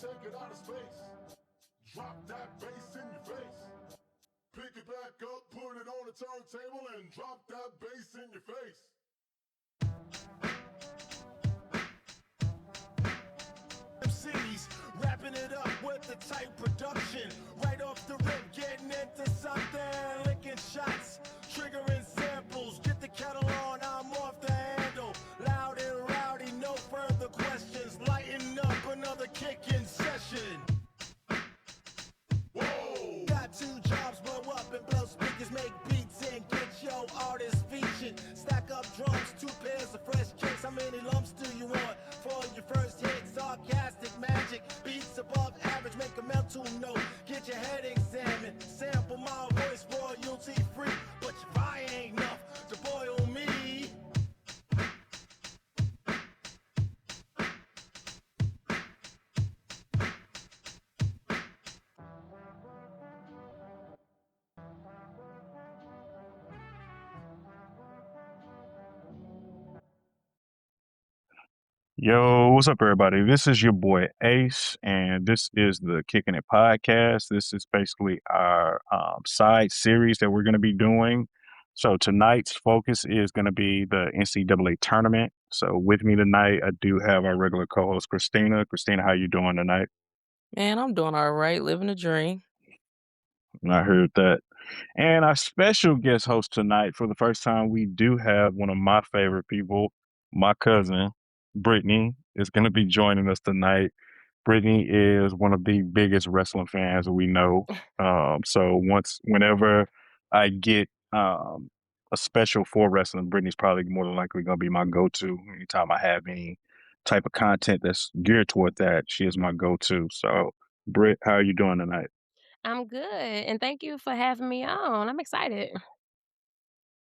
take it out of space. Drop that bass in your face. Pick it back up, put it on the turntable, and drop that bass in your face. MCs wrapping it up with the tight production. Right off the rip, getting into something. Licking shots, triggering samples. Get the kettle on, I'm off the handle. Loud and rowdy, no further questions. Lighten up another kicking session. Whoa! Got two jobs, blow up and blow speakers, make beats and get your artist featured. Stack up drums, 2 pairs of fresh kicks. How many lumps do you want for your first hit? Sarcastic magic, beats above average, make a mental note. Get your head examined, sample my voice, royalty free. But your fire ain't enough to boil me. Yo, what's up, everybody? This is your boy Ace, and this is the KicknIt podcast. This is basically our side series that we're going to be doing. So tonight's focus is going to be the NCAA tournament. So with me tonight, I do have our regular co-host Christina. Christina, how you doing tonight? Man, I'm doing all right, living a dream. I heard that. And our special guest host tonight, for the first time, we do have one of my favorite people, my cousin, Brittany, is going to be joining us tonight. Brittany is one of the biggest wrestling fans that we know. So whenever I get a special for wrestling, Brittany's probably more than likely going to be my go-to. Anytime I have any type of content that's geared toward that, she is my go-to. So, Britt, how are you doing tonight? I'm good, and thank you for having me on. I'm excited.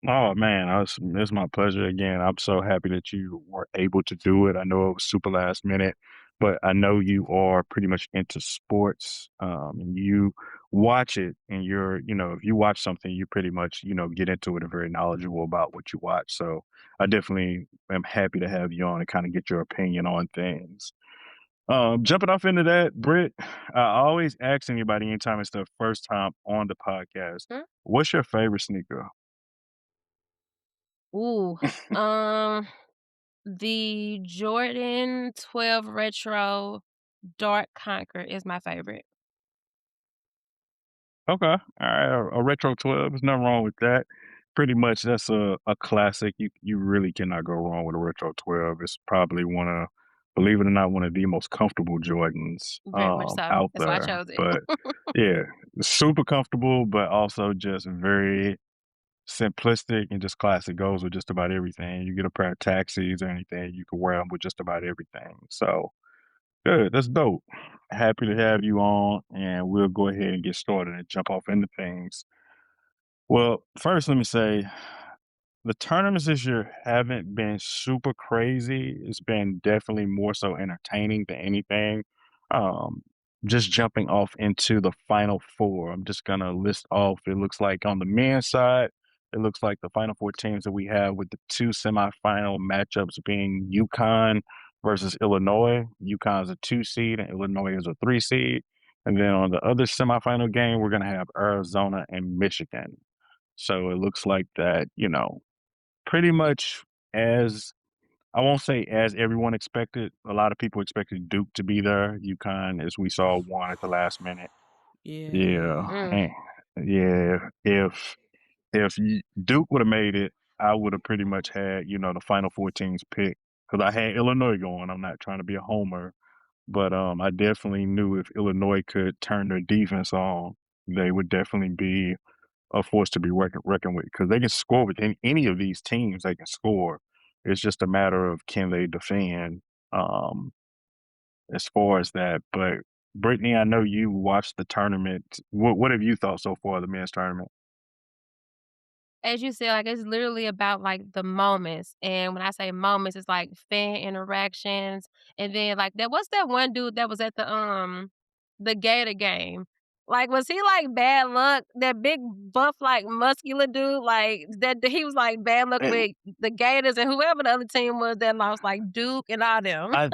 Oh man, it's my pleasure again. I'm so happy that you were able to do it. I know it was super last minute, but I know you are pretty much into sports, and you watch it, and if you watch something, you pretty much, get into it and very knowledgeable about what you watch. So I definitely am happy to have you on and kind of get your opinion on things. Jumping off into that, Britt, I always ask anybody anytime it's their first time on the podcast, Hmm? what's your favorite sneaker? Ooh, um, the Jordan 12 Retro Dark Conquer is my favorite. Okay. All right. A retro 12. There's nothing wrong with that. Pretty much that's a classic. You really cannot go wrong with a retro 12. It's probably believe it or not, one of the most comfortable Jordans Very much so. out That's why I there. chose it. But yeah, super comfortable, but also just very simplistic and just classic. Goes with just about everything. You get a pair of taxis or anything, you can wear them with just about everything. So good. That's dope. Happy to have you on, and we'll go ahead and get started and jump off into things. Well, first, let me say the tournaments this year haven't been super crazy. It's been definitely more so entertaining than anything. Um, just jumping off into the Final Four, I'm just gonna list off. It looks like on the men's side, it looks like the Final Four teams that we have with the two semifinal matchups being UConn versus Illinois. UConn is a 2 seed and Illinois is a 3 seed. And then on the other semifinal game, we're gonna have Arizona and Michigan. So it looks like that, pretty much as I won't say as everyone expected. A lot of people expected Duke to be there. UConn, as we saw, won at the last minute. Yeah, Mm. and yeah. If Duke would have made it, I would have pretty much had the Final Four teams picked because I had Illinois going. I'm not trying to be a homer, but I definitely knew if Illinois could turn their defense on, they would definitely be a force to be reckoned with because they can score with any of these teams. They can score. It's just a matter of can they defend um, as far as that. But Brittany, I know you watched the tournament. What have you thought so far of the men's tournament? As you said, like, it's literally about, like, the moments, and when I say moments, it's, like, fan interactions, and then, like, what's that one dude that was at the Gator game? Like, was he, like, bad luck? That big, buff, like, muscular dude, like, that he was, like, bad luck And with the Gators and whoever the other team was that lost, like, Duke and all them. I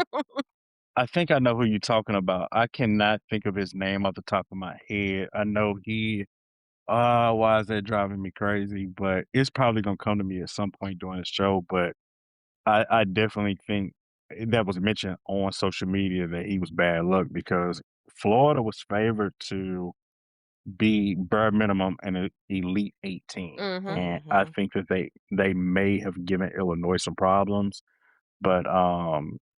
I think I know who you're talking about. I cannot think of his name off the top of my head. I know he why is that driving me crazy? But it's probably gonna come to me at some point during the show, but I definitely think that was mentioned on social media that he was bad luck because Florida was favored to be bare minimum an Elite 18, Mhm. and I Mhm. think that they may have given Illinois some problems, but,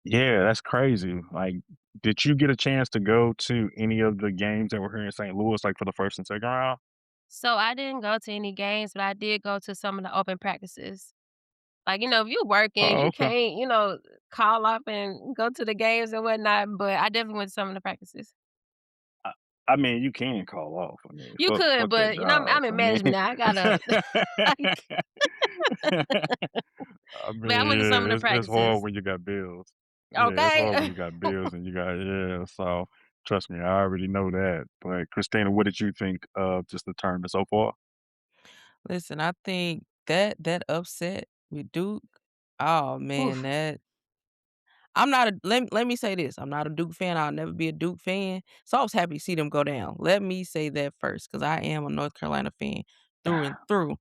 yeah, that's crazy. Like, did you get a chance to go to any of the games that were here in St. Louis, like, for the 1st and 2nd round? So I didn't go to any games, but I did go to some of the open practices. Like, if you're working, Oh, you okay. can't, call up and go to the games and whatnot, but I definitely went to some of the practices. I I mean, you can call off. I mean, You fuck could, that but, job. I'm in I mean management now. I gotta like I but I went to some of mean, the it's hard practices. when you got bills. Yeah, it's hard when Okay? you got bills and you got yeah, so trust me, I already know that. But Christina, what did you think of just the tournament so far? Listen, I think that upset with Duke, oh man, Oof. that I'm not a let me say this, I'm not a Duke fan, I'll never be a Duke fan, so I was happy to see them go down. Let me say that first, because I am a North Carolina fan through and through.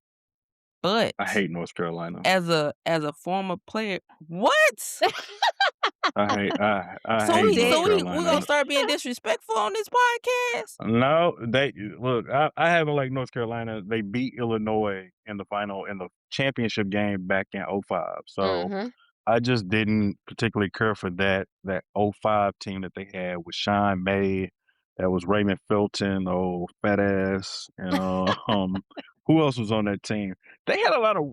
But I hate North Carolina. as a former player, what? I So hate we North so we Carolina. gonna start being disrespectful on this podcast? No, they look, I haven't liked North Carolina. They beat Illinois in the final in the championship game back in '05. So Mhm. I just didn't particularly care for that '05 team that they had with Sean May, that was Raymond Felton, old fat ass, and, who else was on that team? They had a lot of,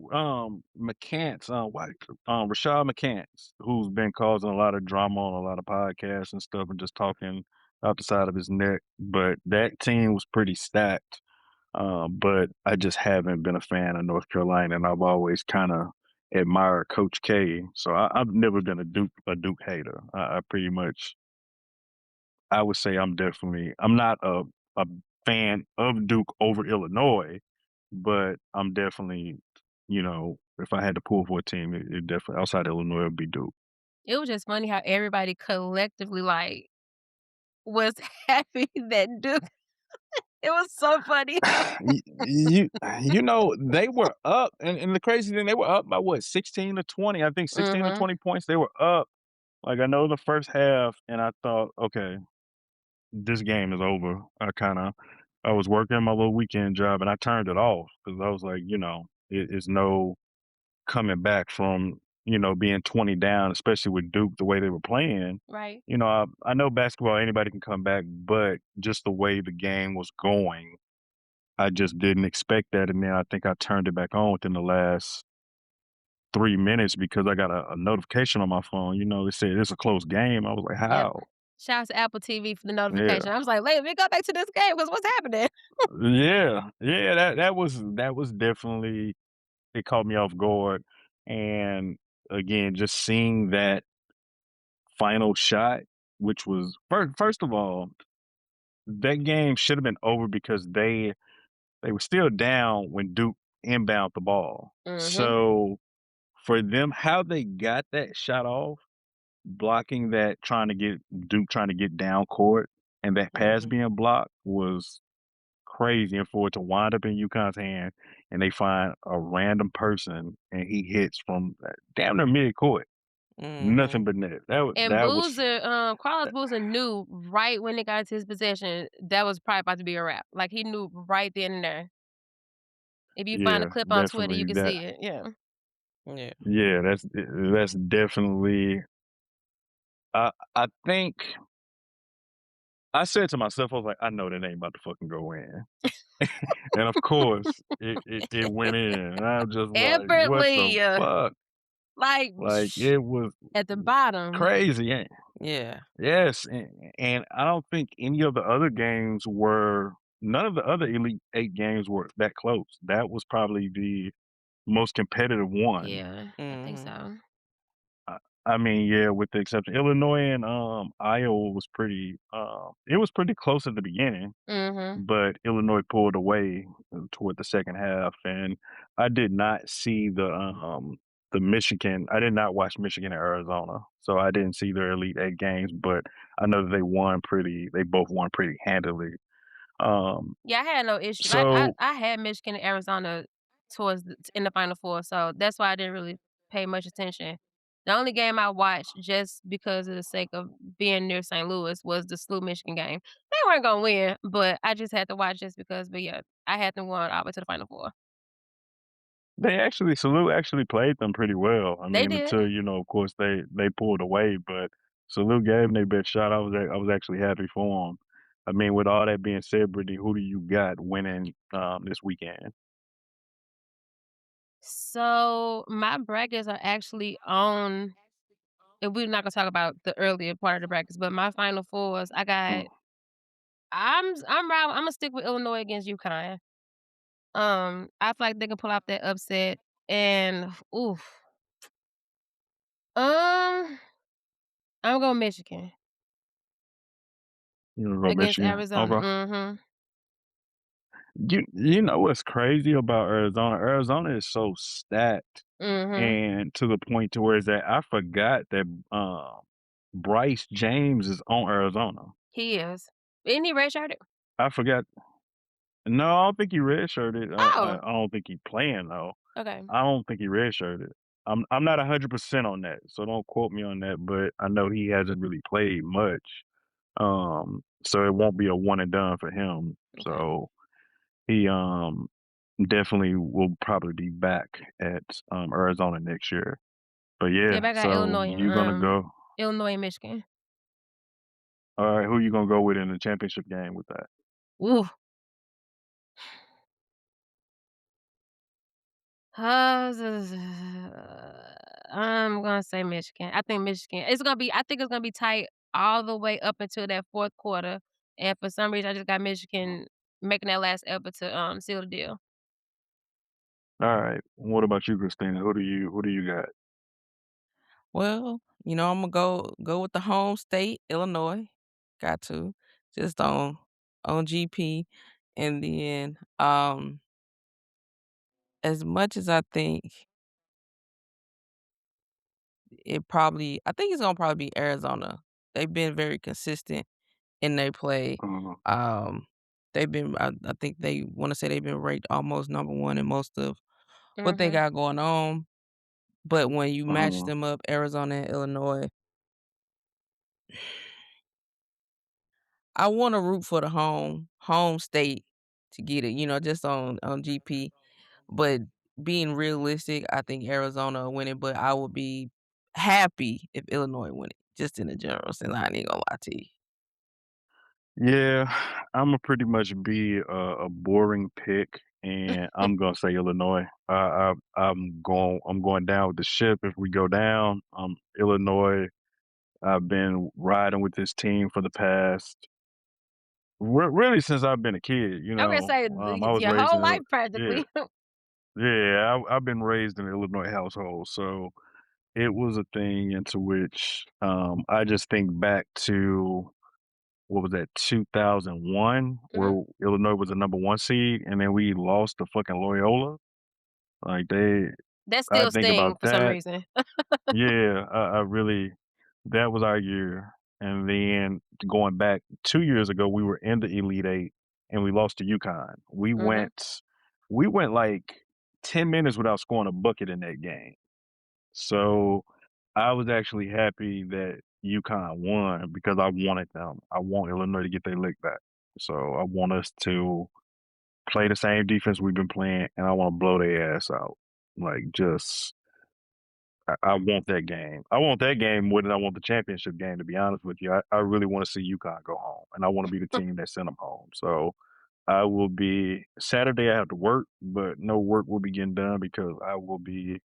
McCants, Rashad McCants, who's been causing a lot of drama on a lot of podcasts and stuff and just talking out the side of his neck, but that team was pretty stacked, but I just haven't been a fan of North Carolina, and I've always kinda admired Coach K, so I've never been a Duke hater. I pretty much I would say I'm not a fan of Duke over Illinois, but I'm definitely, if I had to pull for a team, it definitely outside Illinois, it would be Duke. It was just funny how everybody collectively, was happy that Duke it was so funny. They were up, and the crazy thing, they were up by what, 16 to 20. I think 16 to Mhm. 20 points. They were up. Like I know the first half, and I thought, okay, this game is over. I was working my little weekend job, and I turned it off because I was like, it is no coming back from being 20 down, especially with Duke the way they were playing. Right. I know basketball, anybody can come back, but just the way the game was going, I just didn't expect that, and then I think I turned it back on within the last 3 minutes because I got a notification on my phone, it said, "It's a close game." I was like, Yep. "How?" Shout out to Apple TV for the Yeah. notification. I was like, "Let me go back to this game because what's happening?" Yeah. Yeah, that was definitely it caught me off guard, and, again, just seeing that final shot, which was first of all, that game should have been over because they were still down when Duke inbound the ball. Mhm. So for them, how they got that shot off, blocking that trying to get Duke trying to get down court and that pass Mhm. being blocked was crazy, and for it to wind up in UConn's hand and they find a random person and he hits from damn near mid-court, nothing Mhm. but net. That wa And that was Boozer, Carlos Boozer knew right when it got into his possession that was probably about to be a wrap. Like he knew right then and there. If you find a yeah, clip on Twitter, you definitely can that see it. Yeah. Yeah. yeah, that's definitely I think I said to myself, I was like, "I know that ain't about to fucking go in." And of course, it went in, and I'm just like, "What the Effortly, fuck?" like Like, it was at the bottom. crazy, ain't Yeah. yes, and I don't think any of the other games were none of the other Elite 8 games were that close. That was probably the most competitive one. Yeah, I think Mhm. so. I I mean, yeah, with the exception Illinois and, Iowa was it was pretty close at the beginning, Mhm. but Illinois pulled away toward the second half, and I did not see the Michigan. I did not watch Michigan and Arizona, so I didn't see their Elite Eight games, but I know that they both won pretty handily. Yeah, I had no issue. Like So I had Michigan and Arizona towards in the Final Four, so that's why I didn't really pay much attention. The only game I watched just because of the sake of being near St. Louis was the SLU Michigan game. They weren't gonna win, but I just had to watch just because. But yeah, I had them going all the way to the Final Four. Salute actually played them pretty well. I They mean, did. until of course, they pulled away, but Salute gave them their best shot. I was actually happy for them. I mean, with all that being said, Brittany, who do you got winning this weekend? So my brackets are actually on. And we're not gonna talk about the earlier part of the brackets, but my Final Fours, I got. Mm, I'm gonna stick with Illinois against UConn. I feel like they can pull off that upset, and oof. Um, I'm going Michigan you gonna go against Michigan? Arizona. Okay. Mhm. You know what's crazy about Arizona? Arizona is so stacked, Mhm. and to the point to where is that I forgot that Bryce James is on Arizona. He is. Isn't he redshirted? I forgot. No, I don't think he redshirted. Oh, I don't think he playing though. okay. I don't think he redshirted. I'm not 100% on that, so don't quote me on that. But I know he hasn't really played much, so it won't be a one and done for him. Okay. So he definitely will probably be back at Arizona next year. But Yep, yeah, I got so Illinois and, you gonna go? Illinois and Michigan. All right, who you gonna go with in the championship game with that? Ooh. I'm gonna say Michigan. I think Michigan. I think it's gonna be tight all the way up until that fourth quarter. And for some reason I just got Michigan making that last effort to seal the deal. All right. What about you, Christina? Who do you got? Well, Imma go with the home state, Illinois. Got to. Just on GP. And then, as much as I think it's gonna probably be Arizona. They've been very consistent in their play. Uh, Um, I think they wanna say they've been ranked almost number 1 in most of what they Mhm. got going on. But when you match uh, them up, Arizona and Illinois, I wanna root for the home state to get it, just on GP. But being realistic, I think Arizona will win it, but I would be happy if Illinois win it, just in the general sense. I ain't gonna lie to you. yeah, Imma pretty much be a boring pick, and I'm gonna say Illinois. I'm going down with the ship if we go down. Illinois. I've been riding with this team for the past really since I've been a kid. I'm gonna say I was your raised whole in life yeah, practically. yeah. I've been raised in an Illinois household, so it was a thing into which I just think back to what was that 2001 where Mhm. Illinois was the number one seed and then we lost to fucking Loyola. Like That I still think about sting for some that. reason. Yeah, I really that was our year. And then going back 2 years ago, we were in the Elite Eight and we lost to UConn. Mhm. We went like 10 minutes without scoring a bucket in that game. So I was actually happy that UConn won because I wanted them. I want Illinois to get their lick back. So I want us to play the same defense we've been playing and I want to blow their ass out. Like just I want that game. I want that game more than I want the championship game, to be honest with you. I really want to see UConn go home, and I want to be the team that sent them home. So I will be Saturday. I have to work, but no work will be getting done because I will be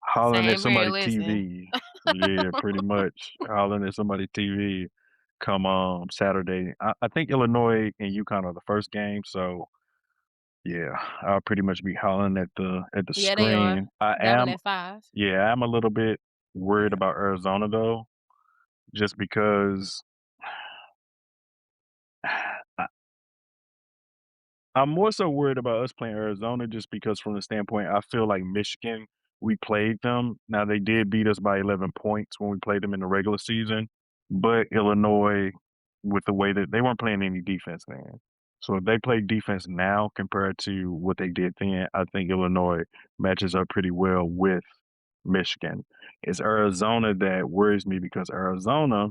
hollering at Same here, somebody listen. TV. Yeah, pretty much hollering at somebody TV. Come Saturday. I think Illinois and UConn are the first game, so yeah, I'll pretty much be hollering at the Yeah, they are. screen. I That one am at 5. yeah, I'm a little bit worried about Arizona though, just because I, I'm more so worried about us playing Arizona just because from the standpoint I feel like Michigan we played them. Now they did beat us by 11 points when we played them in the regular season, but Illinois, with the way that they weren't playing any defense then. So if they play defense now compared to what they did then, I think Illinois matches up pretty well with Michigan. It's Arizona that worries me because Arizona,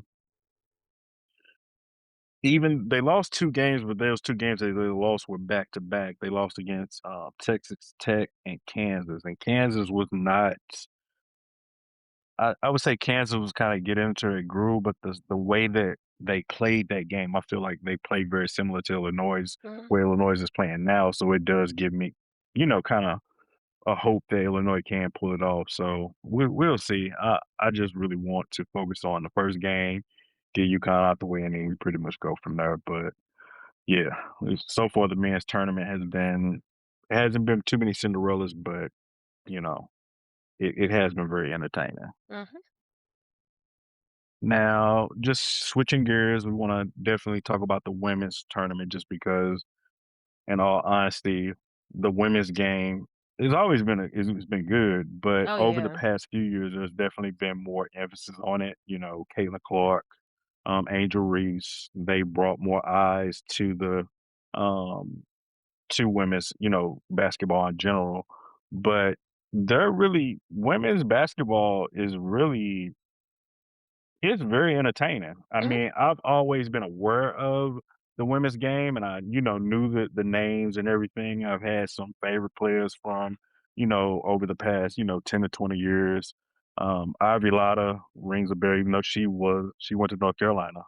even they lost 2 games, but those 2 games that they lost were back to back. They lost against Texas Tech and Kansas was not. I would say Kansas was kind of getting into a groove, but the way that they played that game, I feel like they played very similar to Illinois, Mhm. where Illinois is playing now. So it does give me, kind of a hope that Illinois can pull it off. So we'll see. I just really want to focus on the first game, get UConn out the way, and then we pretty much go from there. But yeah, so far the men's tournament it hasn't been too many Cinderellas, but you know, it has been very entertaining. Mhm. Now, just switching gears, we want to definitely talk about the women's tournament just because, in all honesty, the women's game has always been it's been good, but Oh, over the yeah. past few years, there's definitely been more emphasis on it. Caitlin Clark, Angel Reese, they brought more eyes um, to women's, basketball in general. But women's basketball is really it's very entertaining. I Mhm. mean, I've always been aware of the women's game and I, knew the names and everything. I've had some favorite players from, over the past, 10 to 20 years. Ivy Lotta rings a bell, even though she went to North Carolina,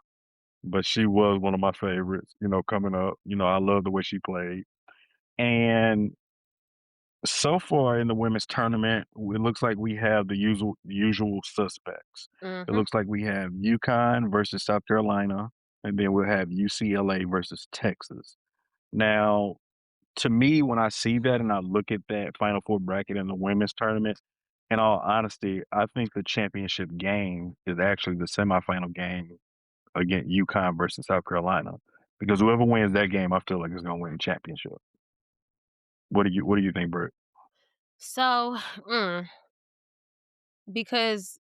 but she was one of my favorites, coming up. I love the way she played. And so far in the women's tournament, it looks like we have the usual suspects. It Mhm. looks like we have UConn versus South Carolina, and then we'll have UCLA versus Texas. Now, to me, when I see that and I look at that Final Four bracket in the women's tournament, in all honesty, I think the championship game is actually the semifinal game against UConn versus South Carolina. Because whoever wins that game, I feel like is going to win the championship. What do you think, Bert? So, because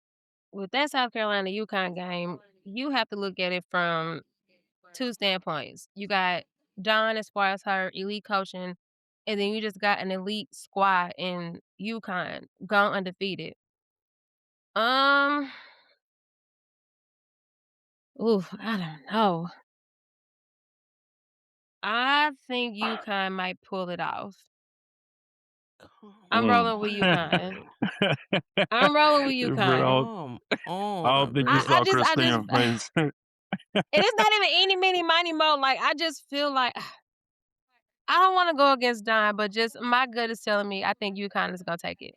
with that South Carolina UConn game, you have to look at it from 2 standpoints. You got Dawn as far as her elite coaching, and then you just got an elite squad in UConn, gone undefeated. Um, ooh, I don't know. I think UConn might pull it off. I'm Mm. rolling with UConn. I'm rolling with Bro, UConn. Come I on, don't think you Britt. saw I just Christina's face. and it's not even any, many, money, mo. Like, I just feel like I don't wanna go against Don, but just my gut is telling me I think UConn is gonna take it.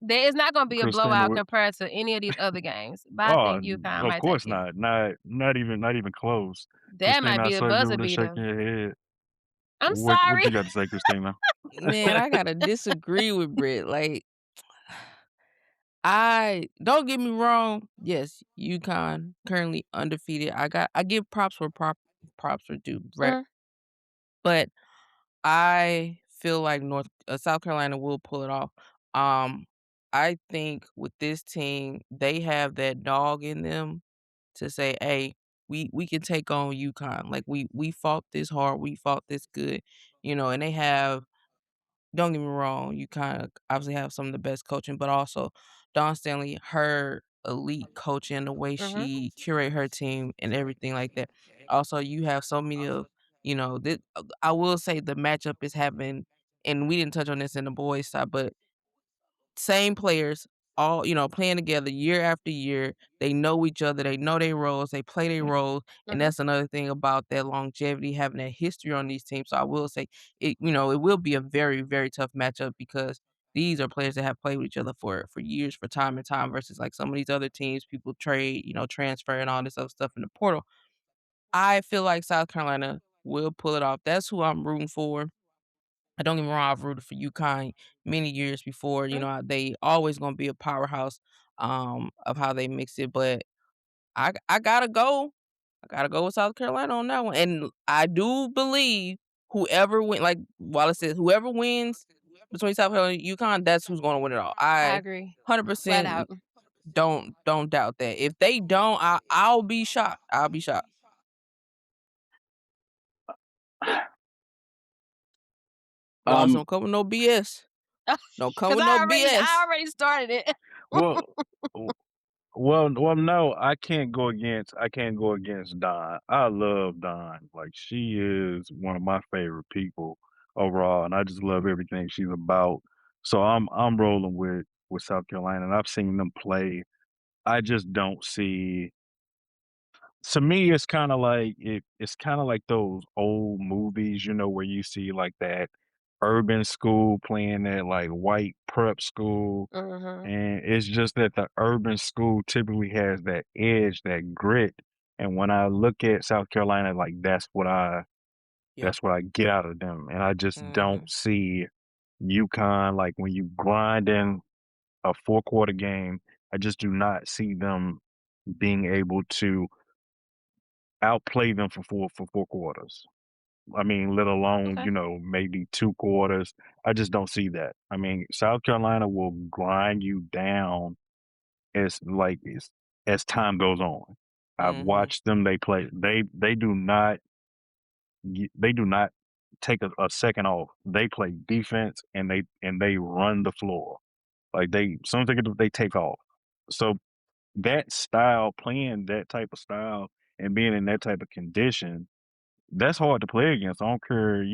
There is not gonna be a Christina, blowout compared to any of these other games, but I oh, think UConn of might take course it. not. Not even close. That might Christina, I be a saw you buzzer over there beater. shaking your head. I'm What sorry. you got to say, Christina? Man, I gotta disagree with Britt. Like, I don't get me wrong. Yes, UConn currently undefeated. I give props where props are due, right? Mhm, But I feel like South Carolina will pull it off. Um, I think with this team, they have that dog in them to say, "Hey, we can take on UConn. Like we fought this hard, we fought this good, and they have. Don't get me wrong, you kind of obviously have some of the best coaching, but also Dawn Stanley, her elite coaching, the way mhm, she curate her team and everything like that. Also, you have so many of, I will say the matchup is having, and we didn't touch on this in the boys side, but same players, all playing together year after year. They know each other. They know their roles. They play their roles, and mhm, that's another thing about that longevity, having that history on these teams. So I will say it. It will be a very very tough matchup because these are players that have played with each other for years, for time and time, versus like some of these other teams, people trade, transfer and all this other stuff in the portal. I feel like South Carolina will pull it off. That's who I'm rooting for. I don't get me wrong, I've rooted for UConn many years before. mhm. They always gonna be a powerhouse of how they mix it. But I gotta go. I gotta go with South Carolina on that one. And I do believe whoever wins, like Wallace said, whoever wins between South Carolina and UConn, that's who's going to win it all. I I agree. Flat 100% out. don't doubt that. If they don't, I'll be shocked. I'll be shocked. Guys, don't come with no BS. Don't come Because with no I BS. already started it. Well, well, no, I can't go against Dawn. I love Dawn. Like she is one of my favorite people overall, and I just love everything she's about. So I'm rolling with South Carolina, and I've seen them play. I just don't see. To me, it's kind of like it's kind of like those old movies, where you see like that urban school playing that like white prep school. Mm-hmm. And it's just that the urban school typically has that edge, that grit. And when I look at South Carolina, like Yep. that's what I get out of them. And I just don't see UConn like when you grind in a 4-quarter game, I just do not see them being able to outplay them for 4 quarters. I mean, let alone, Okay. maybe 2 quarters. I just don't see that. I mean, South Carolina will grind you down as time goes on. I've watched them. They play. They do not. They do not take a second off. They play defense and they run the floor. Like as soon as they get they take off. So that style, playing that type of style and being in that type of condition, that's hard to play against. I don't care,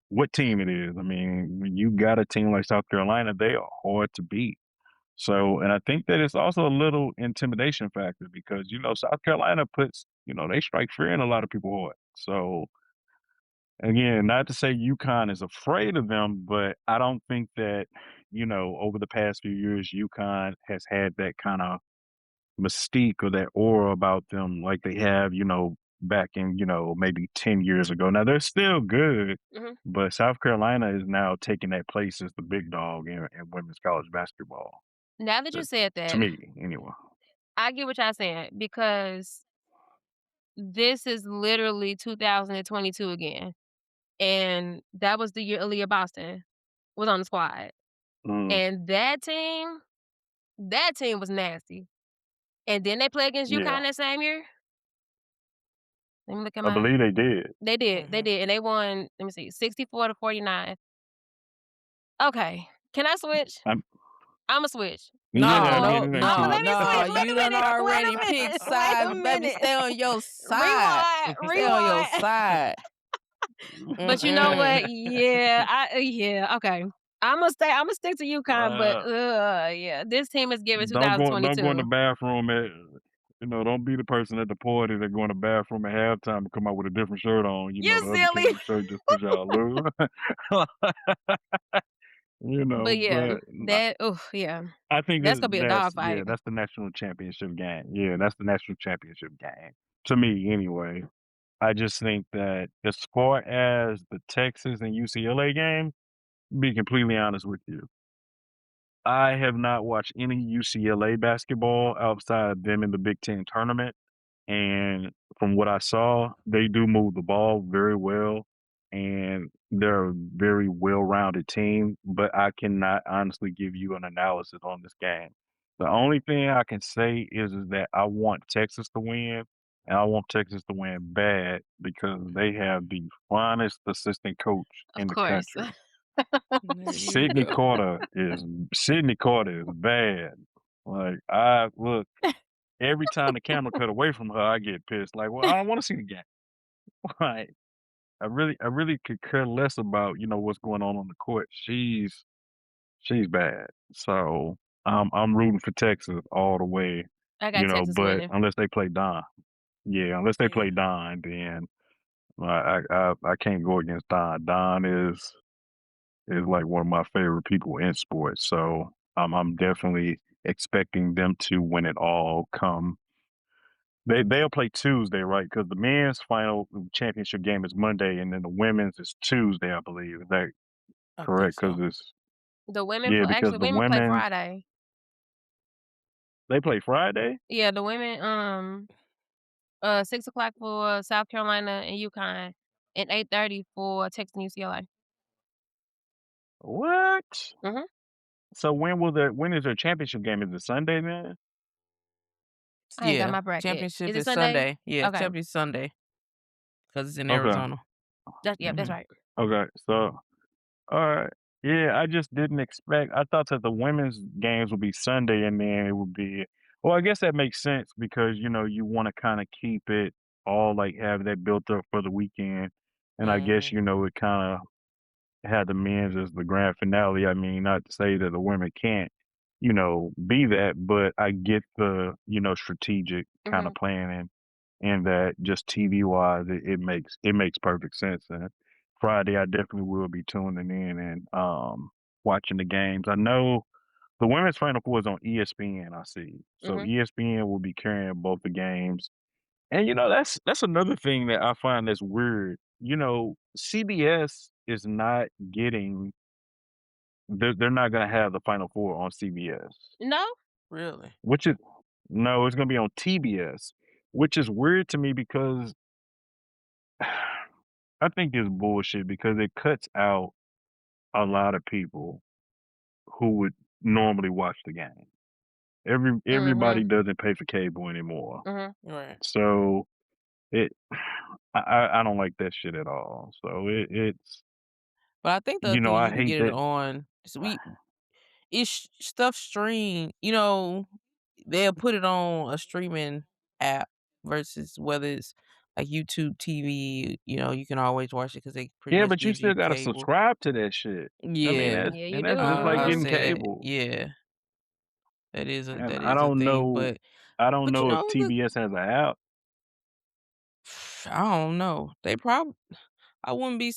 what team it is. I mean, when you got a team like South Carolina, they are hard to beat. So, and I think that it's also a little intimidation factor because, South Carolina puts, they strike fear in a lot of people's heart. So, again, not to say UConn is afraid of them, but I don't think that, over the past few years, UConn has had that kind of mystique or that aura about them like they have, back in, maybe 10 years ago. Now, they're still good, Mm-hmm. but South Carolina is now taking that place as the big dog in women's college basketball. Now that you said To that, me, anyway. I get what y'all saying because this is literally 2022 again. And that was the year Aaliyah Boston was on the squad. Mm, And that team was nasty. And then they play against yeah, UConn that same year. Let me look at I my. believe they did. They did. They did. And they won, let me see, 64-49. Okay. Can I switch? I'm, I'ma switch. yeah, I Oh, mean, it ain't too let late. me switch. Wait You a done minute. Wait already a picked minute. Wait sides, a baby. minute. Stay on your side. Rewind. Stay on your Rewind. side. But you know what? Yeah, okay. I'ma stick to UConn, but Uh, yeah, this team is giving don't go in the 2022. bathroom don't be the person at the party that go in the bathroom at halftime and come out with a different shirt on, You the other silly. team shirt just because y'all lose. But yeah, But yeah. I think That's gonna be a dogfight. that's the national championship game. Yeah, that's the national championship game. To me, anyway. I just think that as far as the Texas and UCLA game, be completely honest with you, I have not watched any UCLA basketball outside of them in the Big Ten tournament. And from what I saw, they do move the ball very well. And they're a very well rounded team, but I cannot honestly give you an analysis on this game. The only thing I can say is that I want Texas to win, and I want Texas to win bad because they have the finest assistant coach Of in the course. country. There you Sydney go. Carter is bad. Like I look every time the camera cut away from her, I get pissed. Like, well, I don't want to see the game. Like, I really could care less about what's going on the court. She's bad. So I'm rooting for Texas all the way. I got Texas But winning. unless they play Don, yeah, unless they play Yeah. Don, then I can't go against Don. Don is like one of my favorite people in sports. So I'm definitely expecting them to win it all come. They'll play Tuesday, right? Because the men's final championship game is Monday, and then the women's is Tuesday, I believe. Is that I think correct? Because so. it's The women yeah, because actually the women play women's Friday. they play Friday. Yeah, the women 6 o'clock for South Carolina and UConn and 8:30 for Texas and UCLA. What? Mhm. So when is their championship game? Is it Sunday then? I ain't got Yeah, my bracket. championship Is it is Sunday? Sunday. Yeah, Okay. championship Sunday because it's in Okay. Arizona. That's Mhm. right. Okay. So alright. Yeah, I just didn't expect I thought that the women's games would be Sunday and then it would be well, I guess that makes sense because, you wanna kinda keep it all like, have that built up for the weekend, and I guess, Mhm. it kinda had the men's as the grand finale. I mean, not to say that the women can't, be that, but I get the, strategic kinda Mhm. planning and that just TV wise, it makes perfect sense. And Friday, I definitely will be tuning in and watching the games. I know the women's Final Four is on ESPN. I see, so Mhm. ESPN will be carrying both the games. And that's another thing that I find that's weird. CBS is not getting. They're not going to have the Final Four on CBS, No? Really? which is no, it's going to be on TBS, which is weird to me because I think it's bullshit because it cuts out a lot of people who would normally watch the game. Everybody Mhm. doesn't pay for cable anymore, Mhm. Right. so it I don't like that shit at all. So it's But I think the other thing I you can hate get it that. on so it's stuff streamed, they'll put it on a streaming app versus whether it's like YouTube TV, you can always watch it because they pretty Yeah, much but you gives still you gotta cable. subscribe to that shit. I mean, Yeah, that's Yeah, you and that's just do. like I'll getting say that. cable. Yeah, And that I is a don't thing, know but I don't but know if TBS has an app. I don't know. They probably I wouldn't be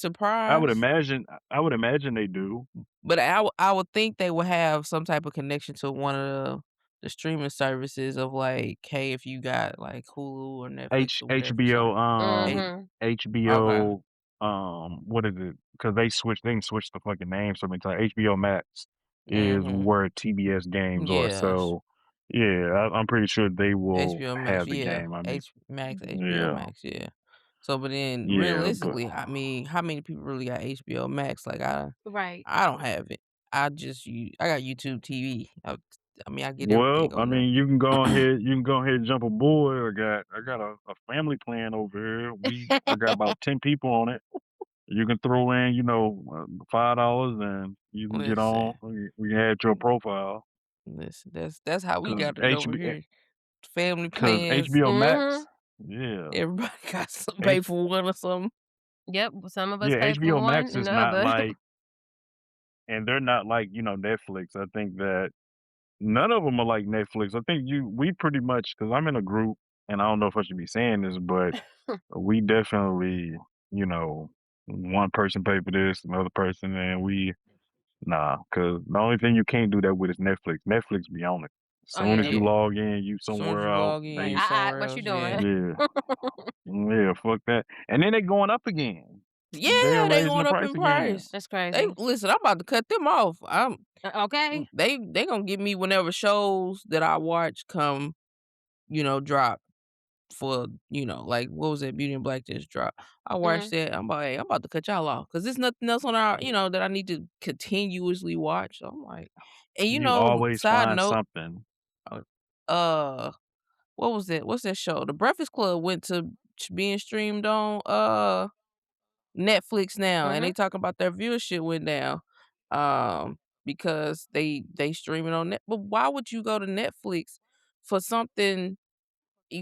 I would surprised. imagine I would imagine they do. But I would think they would have some type of connection to one of the streaming services of like, hey, if you got like Hulu or Netflix H or whatever, so HBO, hey, Mhm. okay. HBO, what is it? Because they can switch the fucking name so many times. HBO Max is Mhm. where TBS games are. Yeah, So yeah, I'm pretty sure they will HBO Max, have the yeah. game. I mean, H Max, HBO yeah, Max, yeah. So, but then yeah, but realistically, I mean, how many people really got HBO Max? Like Right. I don't have it. I got YouTube TV. I mean, I get well, everything I on there. mean, you can go ahead and jump aboard. I got a family plan over here. I got about 10 people on it. You can throw in, $5 and you can get on. Listen, We can add your profile listen. That's how we because got it over here. Family because plans. HBO Mhm. Max, yeah, Everybody got to pay H, for one or something. Yep, some of us yeah, pay for HBO one Max and is the not other. like, and they're not like Netflix. I think that none of them are like Netflix. I think we pretty much because I'm in a group, and I don't know if I should be saying this, but we definitely, you know, one person pay for this, another person, and we nah, because the only thing you can't do that with is Netflix. Netflix be on it. As Oh, soon yeah, as you they Yeah. log in, you As soon as somewhere you else. log like, in somewhere what else, you yeah. doing?" Yeah, yeah, fuck that. And then they going up again. They're Yeah, they raising the going up price in again. price. That's They crazy. listen, I'm about to cut them off. Okay. They gonna give me whenever shows that I watch come, drop for, like what was that Beauty and Black just dropped. I watched Mhm. that. I'm like, hey, I'm about to cut y'all off because there's nothing else on our, that I need to continuously watch. So I'm like, and You always side find note, something. uh, uh, what was that? What's that show? The Breakfast Club went to being streamed on Netflix now, and Mhm. they talk about their viewership went down, because they stream it on net. But why would you go to Netflix for something?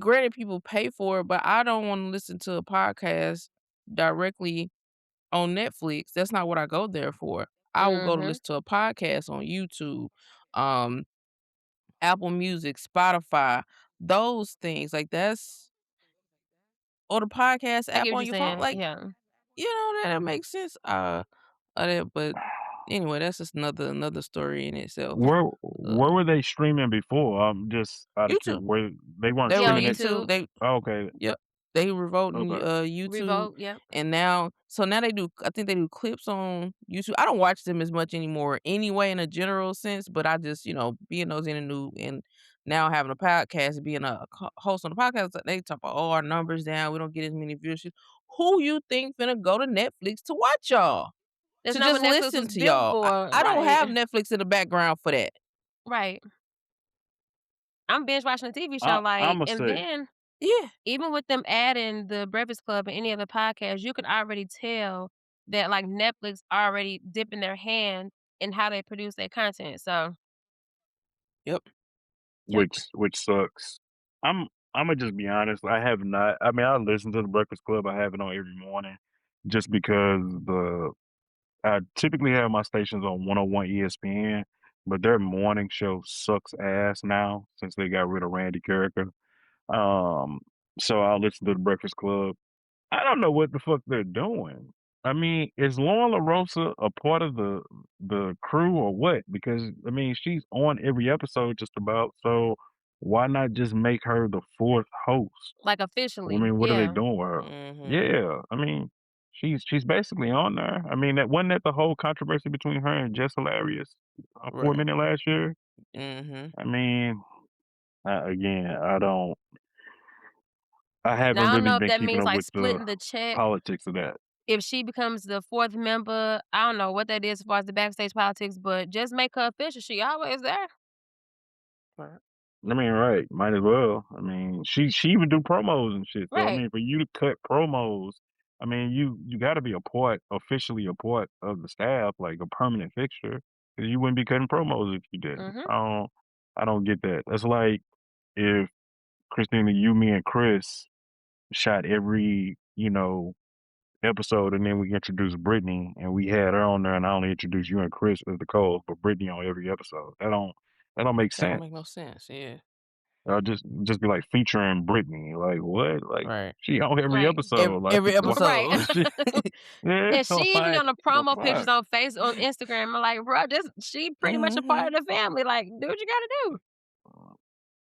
Granted, people pay for it, but I don't want to listen to a podcast directly on Netflix. That's not what I go there for. I will go to Mhm. listen to a podcast on YouTube, um, Apple Music, Spotify, those things like that's or the podcast I app get what on you're your phone. saying. Like Yeah. that makes sense. But anyway, that's just another story in itself. Where Uh, were they streaming before? I'm just out of YouTube. curiosity. Where they weren't They were Yeah, on streaming it? YouTube. YouTube. They Okay, Yep. They revoting okay. YouTube, Revolt, yep. and now they do. I think they do clips on YouTube. I don't watch them as much anymore, anyway, in a general sense. But I just being those in the new and now having a podcast, being a host on the podcast, they talk about our numbers down. We don't get as many viewership. Who you think finna go to Netflix to watch y'all? There's to not just what Netflix listen was to built y'all. for. I don't have Right. Netflix in the background for that. Right. I'm binge watching a TV show, I'm like, gonna and say then Yeah. even with them adding the Breakfast Club and any other podcast, you could already tell that, like, Netflix already dipping their hand in how they produce their content, so Yep. Yep. which sucks. I'm I'm gonna just be honest. I have not. I mean, I listen to the Breakfast Club. I have it on every morning, just because the I typically have my stations on 101 ESPN, but their morning show sucks ass now since they got rid of Randy Carricker. Um, so I'll listen to the Breakfast Club. I don't know what the fuck they're doing. I mean, is Lauren LaRosa a part of the crew or what? Because I mean, she's on every episode just about. So why not just make her the fourth host? like, I officially, mean, what are they yeah. doing with her? Mhm. Yeah, I mean, she's basically on there. I mean, that wasn't that the whole controversy between her and Jess Hilarious 4 minute Right. last year. Mhm. I mean, again, I Now haven't I don't really know if been that keeping means, up like, with the splitting the check. politics of that. If she becomes the 4th member, I don't know what that is as far as the backstage politics, but just make her official. She always there. Right. I mean, right? Might as well. I mean, she even do promos and shit. So I Right. mean, for you to cut promos, I mean, you got to be a part, officially a part of the staff, like a permanent fixture. 'Cause you wouldn't be cutting promos if you didn't. Mhm. I don't get that. That's like if Christina, you, me, and Chris shot every episode, and then we introduced Brittany, and we had her on there, and I only introduced you and Chris as the co but Brittany on every episode. That don't make That don't sense. make no sense. Yeah. Just be like featuring Brittany. Like what? Like Right. she on every Right. episode. Like Every what? Right. episode. She, yeah. And she even Like on the the promo pictures fuck. on Instagram. I'm like, bro, this she pretty much a part Mhm. of the family. Like, do what you gotta do.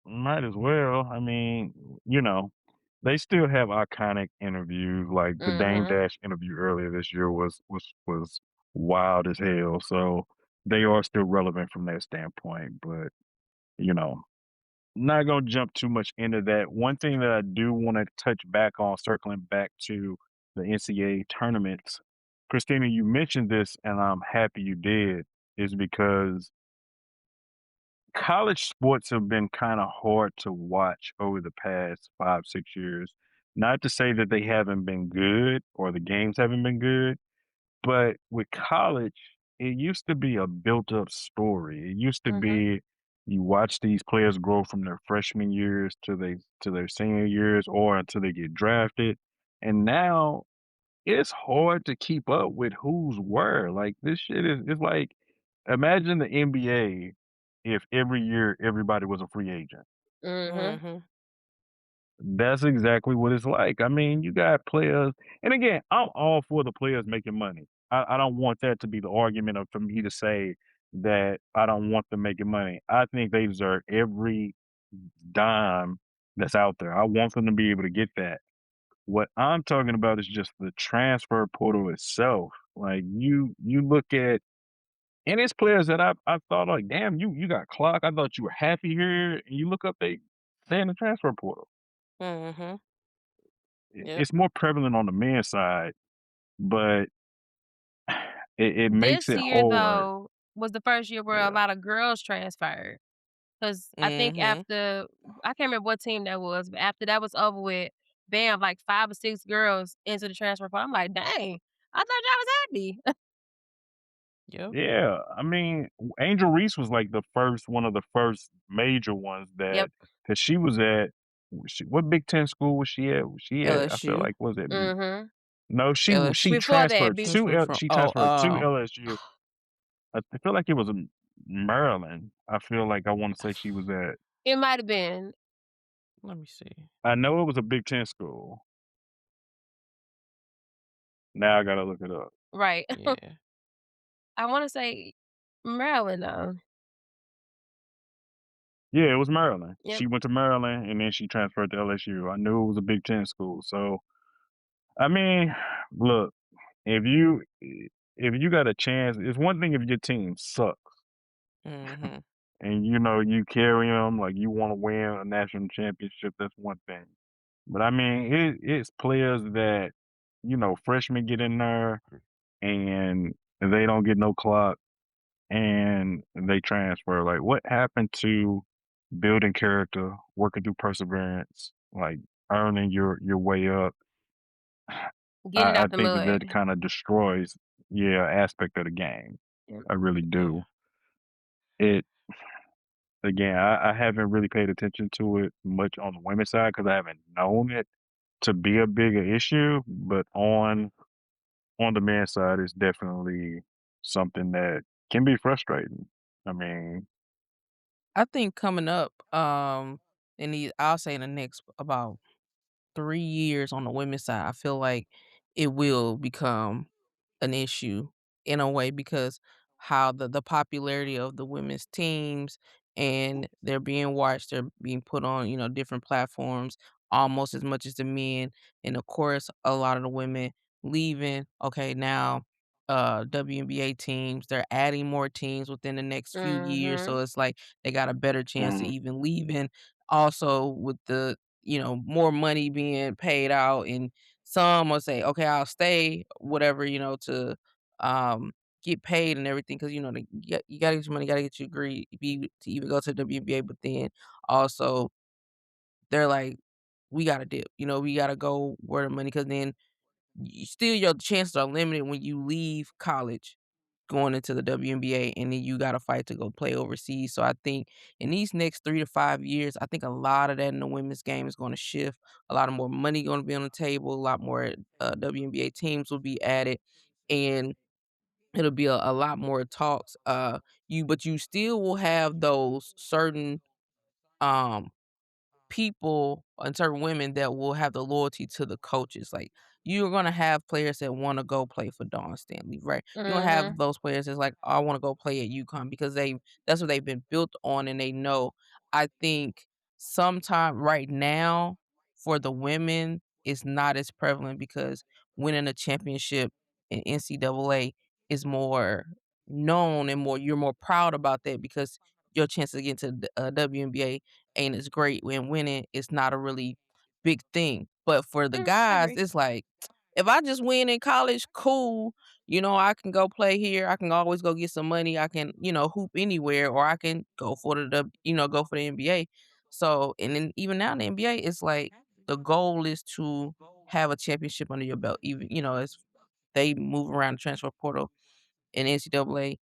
Might as well. I mean, they still have iconic interviews. Like the Dame Mhm. Dash interview earlier this year was wild as hell. So they are still relevant from that standpoint. But you know, not gonna jump too much into that. One thing that I do want to touch back on, circling back to the NCAA tournaments, Christina, you mentioned this, and I'm happy you did, is because college sports have been kind of hard to watch over the past 5, 6 years. Not to say that they haven't been good or the games haven't been good, but with college, it used to be a built up story. It used to Mhm. be you watch these players grow from their freshman years to their senior years or until they get drafted. And now it's hard to keep up with who's where. Like this shit is it's like imagine the NBA if every year everybody was a free agent. Mhm. Mhm. That's exactly what it's like. I mean, you got players, and again, I'm all for the players making money. I don't want that to be the argument of for me to say that I don't want them making money. I think they deserve every dime that's out there. I want them to be able to get that. What I'm talking about is just the transfer portal itself. Like you look at and it's players that I thought like, damn, you got clock. I thought you were happy here. And you look up they in the transfer portal. Mhm. Yep. It's more prevalent on the men's side, but it makes This it year hard. though was the first year where a Yeah. lot of girls transferred. 'Cause I think Mhm. after I can't remember what team that was, but after that was over with, bam, like 5 or 6 girls into the transfer portal. I'm like, "Dang, I thought y'all was happy." Yep. Yeah. I mean, Angel Reese was like the first one of the first major ones that Yep. because she was at what Big Ten school was she at? Was she at I feel LSU. like was it Mhm. no, she LSU. Before that, transferred be She was from she oh, transferred to LSU. I feel like it was in Maryland. I feel like I want to say she was at it might have been. let me see. I know it was a Big Ten school. Now I gotta look it up. Right. Yeah. I wanna say Maryland, though. Yeah, it was Maryland. Yep. She went to Maryland and then she transferred to LSU. I knew it was a Big Ten school. So I mean, look, if you if you got a chance, it's one thing if your team sucks Mhm. and you carry them like you want to win a national championship. That's one thing. But I mean, it's players that freshmen get in there and they don't get no clock and they transfer. Like, what happened to building character, working through perseverance, like earning your way up? Getting I out the think that mud. that kind of destroys, yeah, aspect of the game. Yep. I really do. It again, I haven't really paid attention to it much on the women's side because I haven't known it to be a bigger issue. But on the men's side, it's definitely something that can be frustrating. I mean, I think coming up, I'll say in the next about 3 years on the women's side, I feel like it will become an issue in a way because how the popularity of the women's teams and they're being watched, they're being put on, different platforms almost as much as the men. And of course, a lot of the women leaving. Okay, now WNBA teams, they're adding more teams within the next few years. So Mhm. it's like they got a better chance of mm, even leaving. Also with the more money being paid out and some will say, "Okay, I'll stay," whatever, to, um, get paid and everything because you gotta get your money, gotta get your degree to even go to the WNBA, but then also they're like, "We gotta dip," "We gotta go where the money," because then your chances are limited when you leave college going into the WNBA, and then you gotta fight to go play overseas. So I think in these next 3 to 5 years, I think a lot of that in the women's game is gonna shift. A lot of more money gonna be on the table, a lot more, WNBA teams will be added, and it'll be a lot more talks. But you still will have those certain, um people and certain women that will have the loyalty to the coaches. Like you're gonna have players that want to go play for Dawn Stanley, right? You're gonna have Mhm. those players that's like, I want to go play at UConn because that's what they've been built on and they know. I think sometime right now for the women it's not as prevalent because winning a championship in NCAA is more known and you're more proud about that because your chance to get into the WNBA ain't as great when winning is not a really big thing. But for the I guys, agree. it's like, if I just win in college, cool. I can go play here. I can always go get some money. I can, hoop anywhere, or I can go for go for the NBA. So, and then even now in the NBA, it's like the goal is to have a championship under your belt. Even as they move around the transfer portal in NCAA,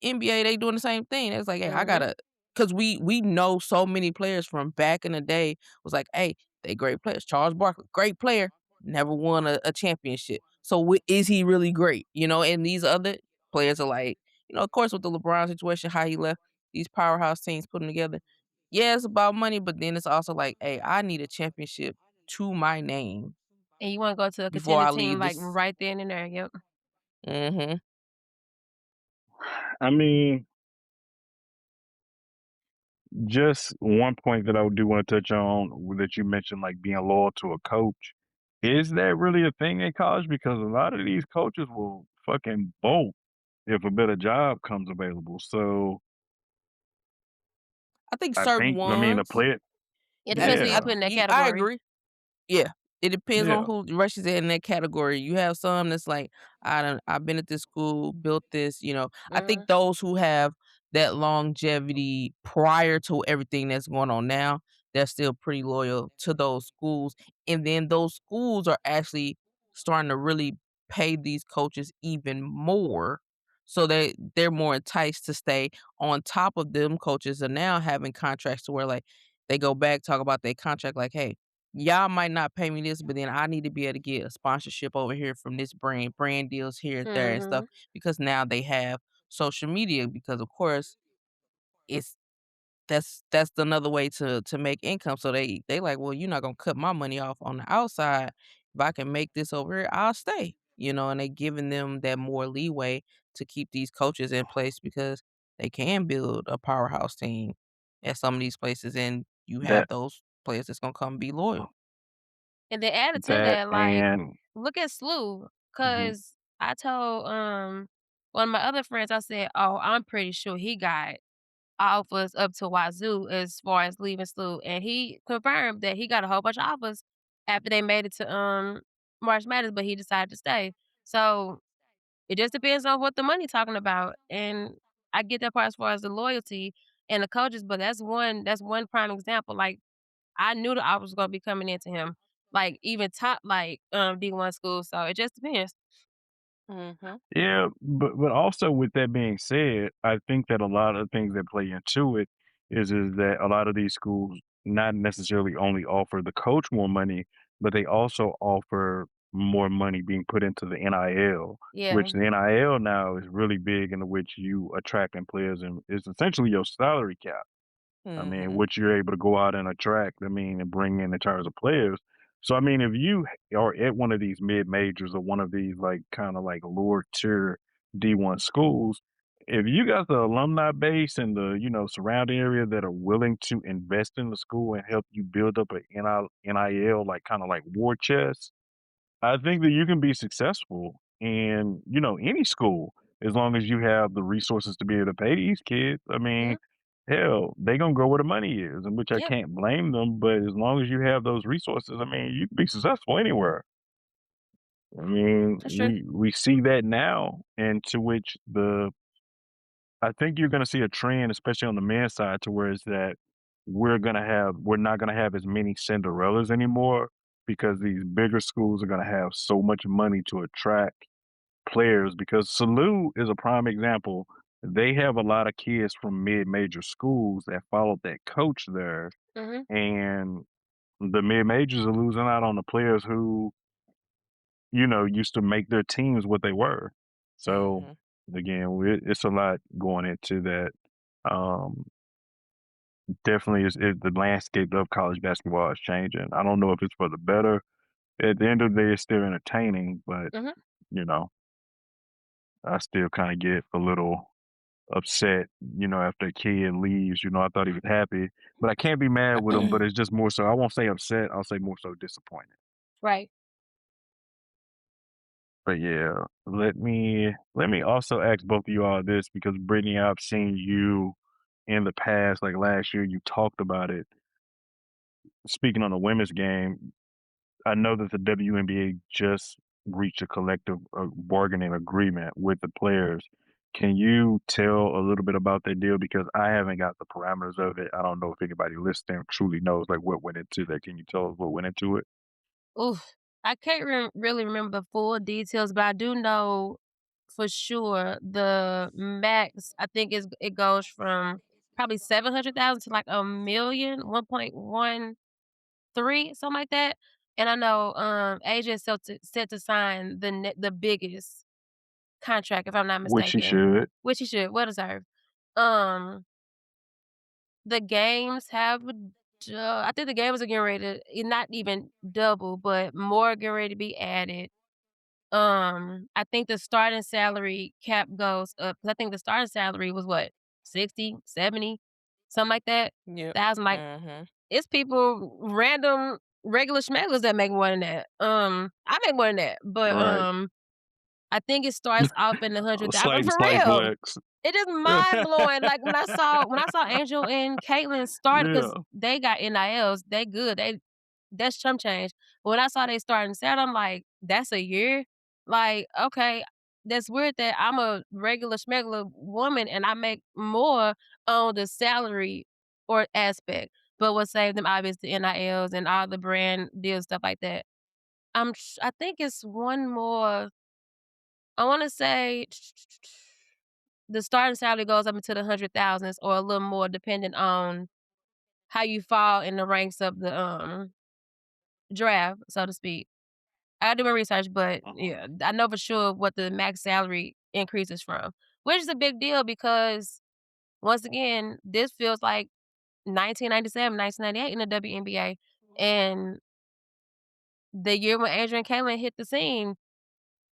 NBA, they doing the same thing. It's like, "Hey, I Mhm. gotta," because we know so many players from back in the day was like, "Hey, they great players." Charles Barkley, great player, never won a championship. So is he really great? And these other players are like, of course, with the LeBron situation, how he left these powerhouse teams putting together. Yeah, it's about money, but then it's also like, "Hey, I need a championship to my name And you wanna go to a before contending I team, leave like, this." right then and there, yep. Mhm. I mean, just one point that I do want to touch on that you mentioned, like being loyal to a coach. Is that really a thing in college? Because a lot of these coaches will fucking bolt if a better job comes available. So I think I certain think, I mean, the ones, player, It depends who you yeah, put in that I category. agree. Yeah, it depends on yeah, who rushes in that category. You have some that's like, I've been at this school, built this. I think Mhm. those who have that longevity prior to everything that's going on now, they're still pretty loyal to those schools. And then those schools are actually starting to really pay these coaches even more. So they're more enticed to stay on top of them. Coaches are now having contracts to where like they go back, talk about their contract, like, hey, y'all might not pay me this, but then I need to be able to get a sponsorship over here from this brand deals here, there, and stuff Mhm. because now they have social media because of course it's that's another way to make income. So they like, well, you're not gonna cut my money off on the outside. If I can make this over here, I'll stay. And they giving them that more leeway to keep these coaches in place because they can build a powerhouse team at some of these places, and you have that those players that's gonna come be loyal. And then added to that that, like, and look at SLU, mhm, 'cause I told, one of my other friends, I said, "Oh, I'm pretty sure he got offers up to wazoo as far as leaving SLU," and he confirmed that he got a whole bunch of offers after they made it to, March Madness, but he decided to stay. So It just depends on what the money talking about, and I get that part as far as the loyalty and the coaches, but that's one prime example. Like, I knew that I was gonna be coming into him, like, even top, like, D1 school, so it just depends. Mhm. Yeah, but also with that being said, I think that a lot of things that play into it is that a lot of these schools not necessarily only offer the coach more money, but they also offer more money being put into the NIL, Yeah. which the NIL now is really big in which you attracting players and it's essentially your salary cap. I mean, Mhm. what you're able to go out and attract, I mean, and bring in terms of players. So, I mean, if you are at one of these mid majors or one of these like kind of like lower tier D1 schools, if you got the alumni base and the, surrounding area that are willing to invest in the school and help you build up a NIL like kind of like war chest, I think that you can be successful in, any school as long as you have the resources to be able to pay these kids. I mean, Mhm. hell, they gonna go where the money is, and which I Yep, can't blame them. But as long as you have those resources, I mean, you can be successful anywhere. I mean, that's true. we see that now, and to which I think you're gonna see a trend, especially on the men's side, to where it's that we're not gonna have as many Cinderellas anymore because these bigger schools are gonna have so much money to attract players because Salute is a prime example. They have a lot of kids from mid-major schools that followed that coach there, Mhm, and the mid-majors are losing out on the players who, used to make their teams what they were. So, Mhm. again, it's a lot going into that. Um, definitely the landscape of college basketball is changing. I don't know if it's for the better. At the end of the day, it's still entertaining, but, mhm. you know, I still kinda get a little upset, after a kid leaves, I thought he was happy, but I can't be mad with him, but it's just more so I won't say upset, I'll say more so disappointed. Right. But yeah, let me also ask both of you all this because Brittany, I've seen you in the past, like last year, you talked about it. Speaking on the women's game, I know that the WNBA just reached a collective bargaining agreement with the players. Can you tell a little bit about that deal? Because I haven't got the parameters of it. I don't know if anybody listening truly knows like what went into that. Can you tell us what went into it? Oof. I can't really remember the full details, but I do know for sure the max, I think it goes from probably 700,000 to like a million, 1.13, something like that. And I know Asia is set to sign the biggest contract, if I'm not Which she mistaken, should. which he should, well deserved. Um, the games have, I think the games are getting ready to, not even double, but more getting ready to be added. I think the starting salary cap goes up 'cause I think the starting salary was what, 60, 70, something like that. Yep. 1,000, like, Mhm. it's people, random regular schmegglers that make more than that. I make more than that, but, Right. I think it starts off in the 100,000 Slight for slight real. flex. It is mind blowing. Like when I saw Angel and Caitlyn start Yeah. because they got NILs, they good. That's chump change. But when I saw they starting set, I'm like, that's a year? Like, okay, that's weird that I'm a regular schmegular woman and I make more on the salary or aspect. But what saved them obviously NILs and all the brand deals, stuff like that. I think it's one more. I wanna say the starting salary goes up into the hundred thousands or a little more depending on how you fall in the ranks of the, draft, so to speak. I gotta do my research, but Mhm. yeah, I know for sure what the max salary increase is from, which is a big deal because once again, this feels like 1997, 1998 in the WNBA, and the year when Adrian Kaylin hit the scene,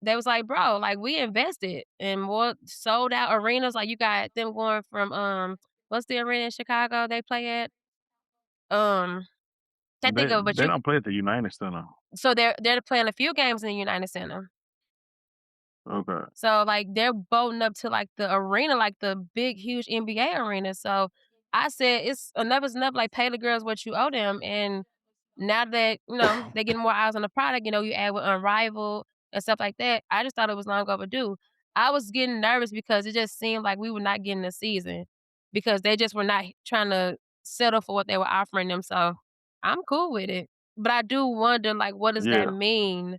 they was like, "Bro, like, we invested in more sold out arenas." Like, you got them going from, what's the arena in Chicago they play at? Um, can't think They of it, but they don't play at the United Center. they're playing a few games in the United Center. Okay. So, like, they're bolting up to, like, the arena, like, the big, huge NBA arena. So, I said, "It's enough is enough, like, pay the girls what you owe them." And now that, they're getting more eyes on the product, you add with Unrivaled and stuff like that, I just thought it was long overdue. I was getting nervous because it just seemed like we were not getting a season because they just were not trying to settle for what they were offering them. So I'm cool with it. But I do wonder, like, what does that Yeah, mean?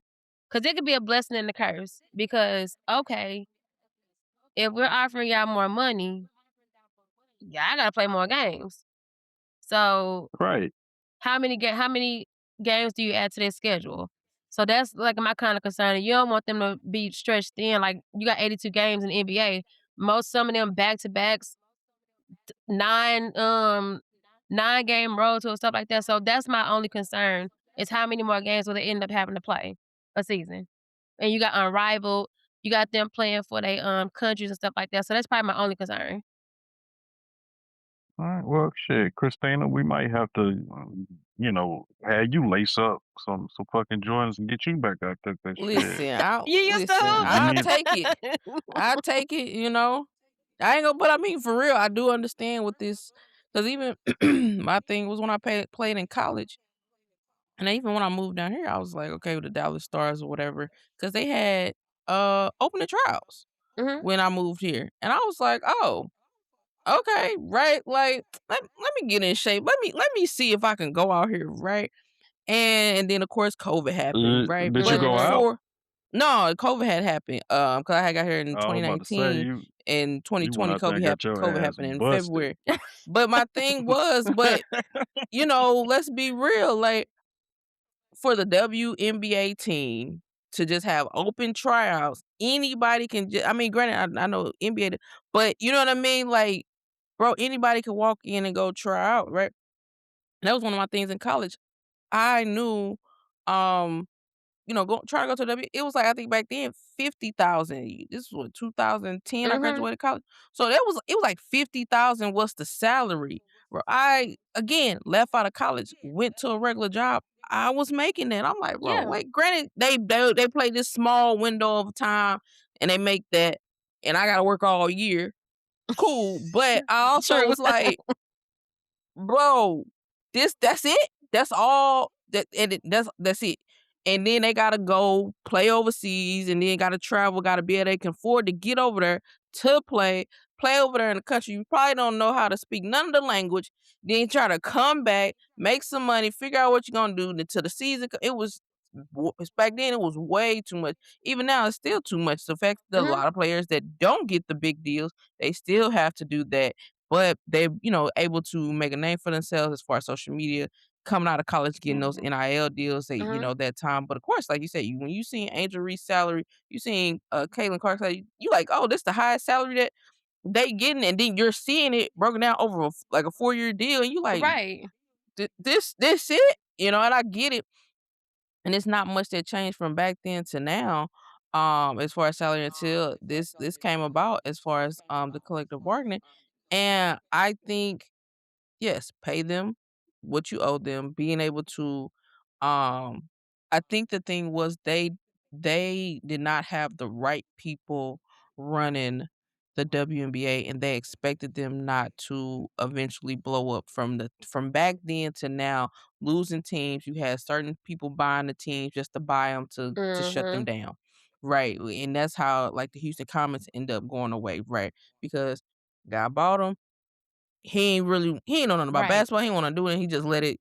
Because it could be a blessing and a curse. Because, okay, if we're offering y'all more money, y'all got to play more games. So right. how many games do you add to their schedule? So that's like my kind of concern. You don't want them to be stretched thin. Like you got 82 games in the NBA. Some of them back to backs, 9 9 game road to and stuff like that. So that's my only concern is how many more games will they end up having to play a season. And you got unrivaled, you got them playing for their countries and stuff like that. So that's probably my only concern. All right. Well, shit, Christina, we might have to, have you lace up some fucking joints and get you back out there. That shit. You used to hoop. You I'll need. take it. I'll take it, I ain't gonna, but I mean, for real, I do understand with this, because even my thing was when I played in college, and even when I moved down here, I was like, okay, with the Dallas Stars or whatever, because they had opening trials Mhm. when I moved here, and I was like, oh, okay, right, like let me get in shape, let me see if I can go out here, right, and then of course COVID happened, right, Did you but go Mhm. out? before. No, COVID had happened, because I had got here in I was about to say 2019, and you went 2020 out there and got your COVID ass happened in busted. February. But my thing was, let's be real, like, for the WNBA team to just have open tryouts, anybody can I mean, granted, I know NBA, but you know what I mean? Like, bro, anybody can walk in and go try out, right? And that was one of my things in college. I knew, um trying to go to it was like, I think back then, 50,000. This was what, 2010, I Mhm. graduated college. So it was like 50,000 was the salary. Where I again left out of college, went to a regular job. I was making that. I'm like, bro, Yeah. wait, granted, they play this small window of time and they make that, and I gotta work all year. Cool. But I also True. was like, bro, that's it. That's all that's it. And then they gotta go play overseas, and then gotta travel, gotta be able they can afford to get over there to play over there in the country. You probably don't know how to speak none of the language. Then try to come back, make some money, figure out what you're gonna do until the season. It was back then it was way too much. Even now it's still too much. The fact that a Mhm. lot of players that don't get the big deals, they still have to do that, but they able to make a name for themselves as far as social media, coming out of college, getting those NIL deals, they Mhm. that time. But of course, like you said, when you seen Angel Reese's salary, you seen Caitlin Clark's salary, you like, oh, this the highest salary that they getting, and then you're seeing it broken down over like a 4-year deal, and you like, Right. this it, and I get it. And it's not much that changed from back then to now, as far as salary, until this came about, as far as the collective bargaining. And I think, yes, pay them what you owe them, being able to, um I think the thing was, they did not have the right people running the WNBA, and they expected them not to eventually blow up. From back then to now, losing teams, you had certain people buying the teams just to buy them, to shut them Mhm. down. Right. And that's how, like, the Houston Comets end up going away, right? Because guy bought them, he ain't know nothing about Right. basketball. He ain't wanna do it. He just let it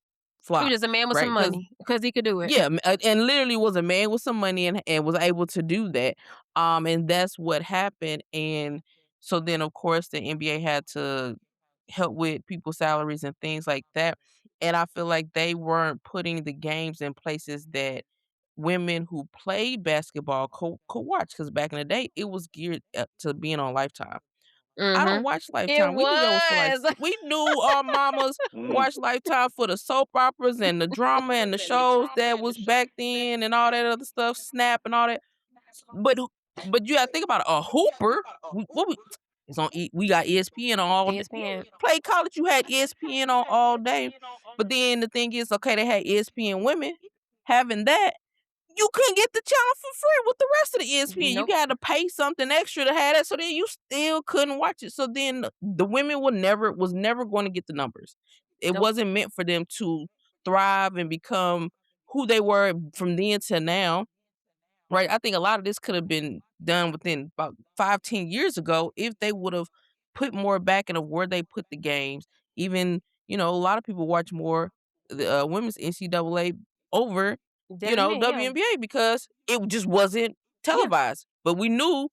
He was flop, just a man with some right? Because money because he could do it. yeah, and literally was a man with some money, and was able to do that. And that's what happened. And so then, of course, the NBA had to help with people's salaries and things like that. And I feel like they weren't putting the games in places that women who played basketball could watch. Because back in the day, it was geared up to being on Lifetime. I don't Mhm. watch It Lifetime. We knew that was for, like, was. we knew our mamas watched Lifetime for the soap operas and the drama and the shows that was back then and all that other stuff, Snap and all that. But but you gotta think about it. A hooper, it's on. We got ESPN on all day. You ESPN. play college, you had ESPN on all day. But then the thing is, okay, they had ESPN women. Having that, you couldn't get the channel for free with the rest of the ESPN. You Nope. got to pay something extra to have that. So then you still couldn't watch it. So then the women was never going to get the numbers. It Nope. wasn't meant for them to thrive and become who they were from then to now. right? I think a lot of this could have been done within about 5-10 years ago if they would have put more back into where they put the games. Even, a lot of people watch more the women's NCAA over, Yeah. WNBA because it just wasn't Yeah. televised. But we knew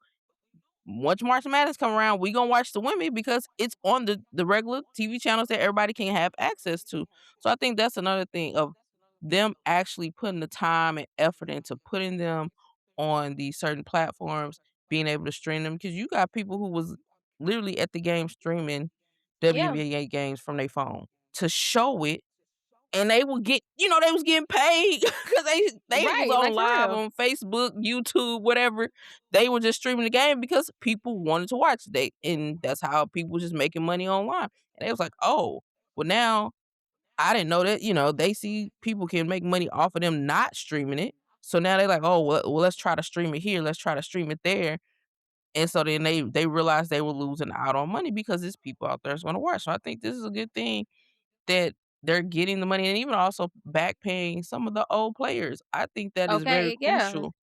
once March Madness come around, we gonna watch the women because it's on the regular TV channels that everybody can have access to. So I think that's another thing of them actually putting the time and effort into putting them on these certain platforms, being able to stream them because you got people who was literally at the game streaming Yeah. WNBA games from their phone to show it and they would get, they was getting paid because they was Right. on Like, for live real. on Facebook, YouTube, whatever. They were just streaming the game because people wanted to watch. And that's how people was just making money online. And they was like, oh, well now I didn't know that. They see people can make money off of them not streaming it. So now they're like, oh, well, let's try to stream it here. Let's try to stream it there. And so then they realized they were losing out on money because there's people out there that's going to watch. So I think this is a good thing that they're getting the money and even also back paying some of the old players. I think that is very Okay. Yeah. crucial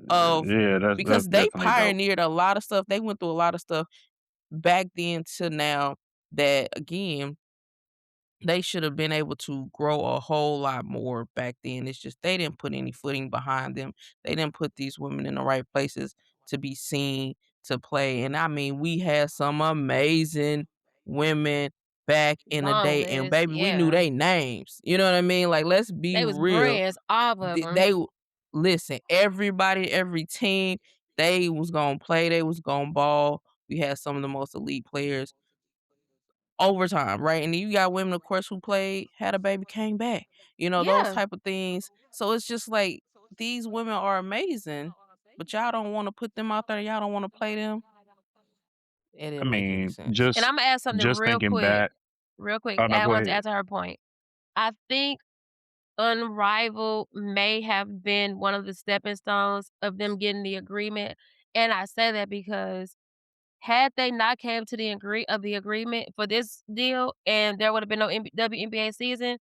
of Yeah, that's because they definitely dope. pioneered a lot of stuff. They went through a lot of stuff back then to now that again they should have been able to grow a whole lot more back then. It's just they didn't put any footing behind them. They didn't put these women in the right places to be seen to play. And I mean, we had some amazing women back in the Long day, and list. baby, we knew Yeah. they names. You know what I mean? Like, let's be They was real. brands, all of them. They listen. Everybody, every team, they was gonna play. They was gonna ball. We had some of the most elite players overtime, right? And then you got women, of course, who played, had a baby, came back, those Yeah. type of things. So it's just like these women are amazing, but y'all don't want to put them out there. Y'all don't want to play them. It I didn't make any mean, sense. And Imma add something just real thinking quick, back. real quick. Oh no, I go want to ahead. add to her point. I think Unrivaled may have been one of the stepping stones of them getting the agreement, and I say that because had they not came to the agreement for this deal and there would have been no WNBA season,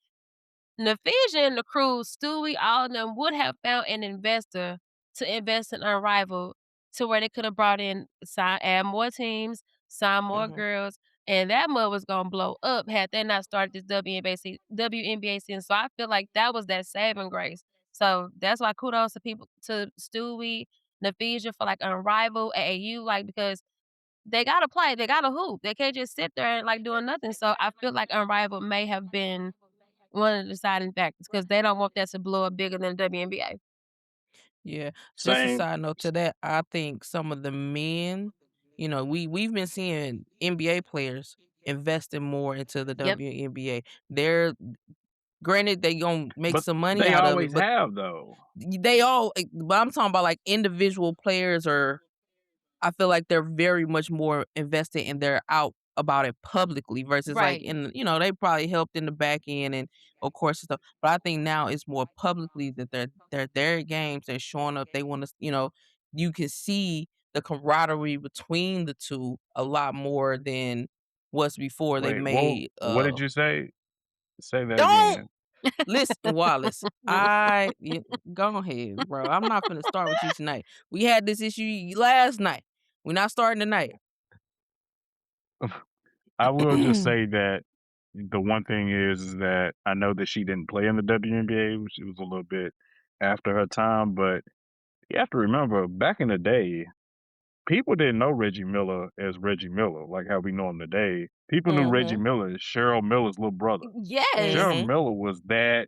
Nafisia and the crew, Stewie, all of them would have found an investor to invest in Unrivaled to where they could have brought in add more teams, sign more Hmm. girls, and that mud was gonna blow up had they not started this WNBA season. So I feel like that was that saving grace. So that's why kudos to people to Stewie, Nafisia for like Unrivaled, AAU, like because they gotta play, they gotta hoop. They can't just sit there and like doing nothing. So I feel like Unrivaled may have been one of the deciding factors because they don't want that to blow up bigger than WNBA. Yeah. Just a Same. side note to that, I think some of the men, we've been seeing NBA players investing more into the Yep. WNBA. They're granted they gonna make But some money they out of it, always but have though. they all but I'm talking about, like, individual players or I feel like they're very much more invested and they're out about it publicly versus, like, Right. they probably helped in the back end and, of course, and stuff, but I think now it's more publicly that they're there at games, they're showing up, they wanna you can see the camaraderie between the 2 a lot more than was before they Wait, well, made, what did you say? Say that don't again. listen, Wallace, go ahead, bro. I'm not gonna start with you tonight. We had this issue last night. We're not starting tonight. I will just say that the one thing is that I know that she didn't play in the WNBA, which was a little bit after her time, but you have to remember back in the day, people didn't know Reggie Miller as Reggie Miller, like how we know him today. People knew Reggie Mhm. Miller as Cheryl Miller's little brother. Yes. Cheryl Mhm. Miller was that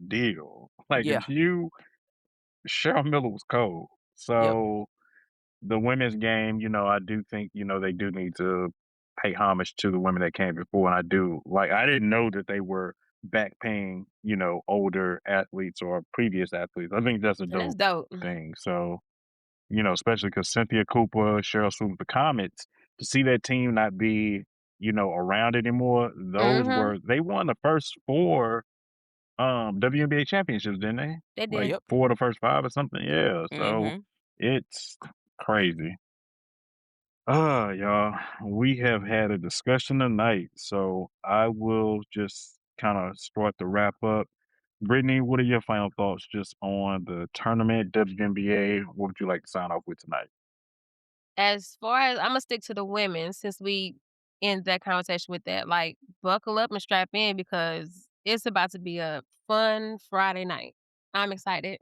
deal. Like Yeah. Cheryl Miller was cold. Yep. So the women's game, I do think, they do need to pay homage to the women that came before. And I didn't know that they were back paying, older athletes or previous athletes. I think that's a And that's dope dope. thing. So, especially because Cynthia Cooper, Cheryl Swoops, the Comets, to see that team not be, around anymore, Mhm. they won the first 4 WNBA championships, didn't they? They Like did. Yep. 4 of the first 5 or something. Yeah. So Mhm. it's crazy. Y'all, we have had a discussion tonight, so I will just kind of start to wrap up. Brittany, what are your final thoughts just on the tournament, WNBA? What would you like to sign off with tonight? As far as Imma stick to the women since we end that conversation with that, like, buckle up and strap in because it's about to be a fun Friday night. I'm excited.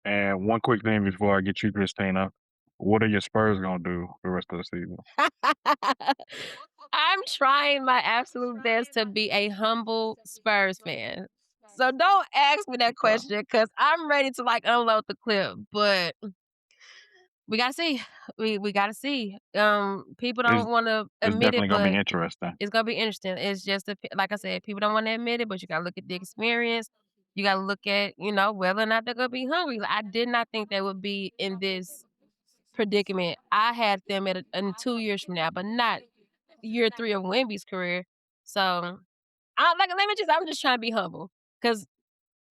And one quick thing before I get you, Christina. What are your Spurs gonna do the rest of the season? I'm trying my absolute best to be a humble Spurs fan. So don't ask me that Okay. question because I'm ready to, like, unload the clip, but we gotta see. We gotta see. People It's don't wanna it's admit definitely it, gonna be but interesting. it's gonna be interesting. It's just like I said, people don't wanna admit it, but you gotta look at the experience. You gotta look at, whether or not they're gonna be hungry. I did not think they would be in this predicament. I had them in 2 years from now, but not year 3 of Wemby's career. So, I'm just trying to be humble. Cause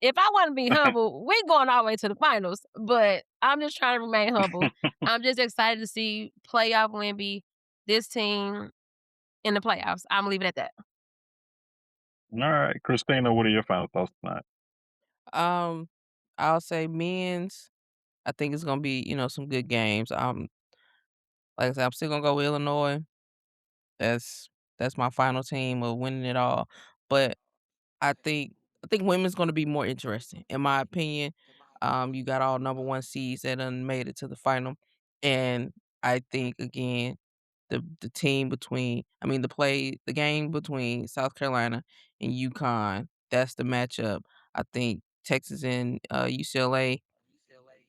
if I wanna be humble, we going all the way to the finals, but I'm just trying to remain humble. I'm just excited to see playoff Wemby, this team in the playoffs. Imma leave it at that. All right, Christina, what are your final thoughts tonight? Um, I'll say men's. I think it's gonna be, some good games. Like I said, I'm still gonna go with Illinois. That's that's my final team of winning it all. But I think I think women's gonna be more interesting, in my opinion. You got all number one seeds that done made it to the final. And I think again, the team between the game between South Carolina and UConn, that's the matchup. I think Texas and UCLA.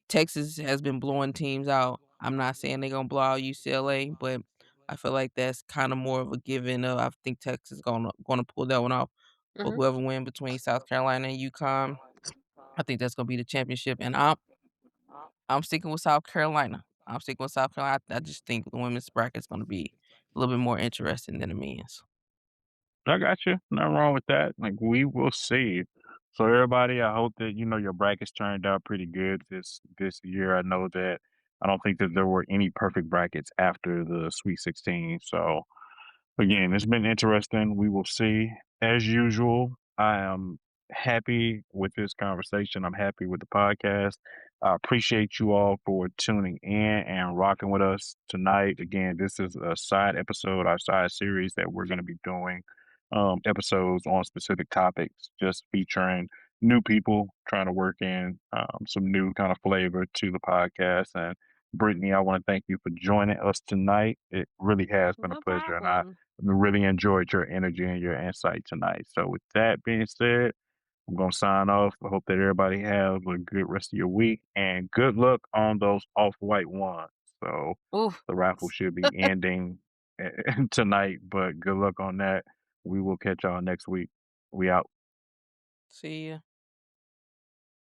Texas has been blowing teams out. I'm not saying they're gonna blow out UCLA, but I feel like that's kind of more of a given. I think Texas gonna pull that one off. But Mhm. whoever win between South Carolina and UConn, I think that's gonna be the championship. And I'm sticking with South Carolina. I'm sticking with South Carolina. I just think the women's bracket is gonna be a little bit more interesting than the men's. I got you. Nothing wrong with that. Like we will see. So everybody, I hope that your brackets turned out pretty good this year. I know that I don't think that there were any perfect brackets after the Sweet 16. So again, it's been interesting. We will see. As usual, I am happy with this conversation. I'm happy with the podcast. I appreciate you all for tuning in and rocking with us tonight. Again, this is a side episode, our side series that we're going to be doing episodes on specific topics, just featuring new people trying to work in some new kind of flavor to the podcast. And Brittany, I want to thank you for joining us tonight. It really has been a No pleasure, and I problem. really enjoyed your energy and your insight tonight. So, with that being said, I'm going to sign off. I hope that everybody has a good rest of your week and good luck on those off white ones. So, Oof. the raffle should be ending tonight, but good luck on that. We will catch y'all next week. We out. See ya.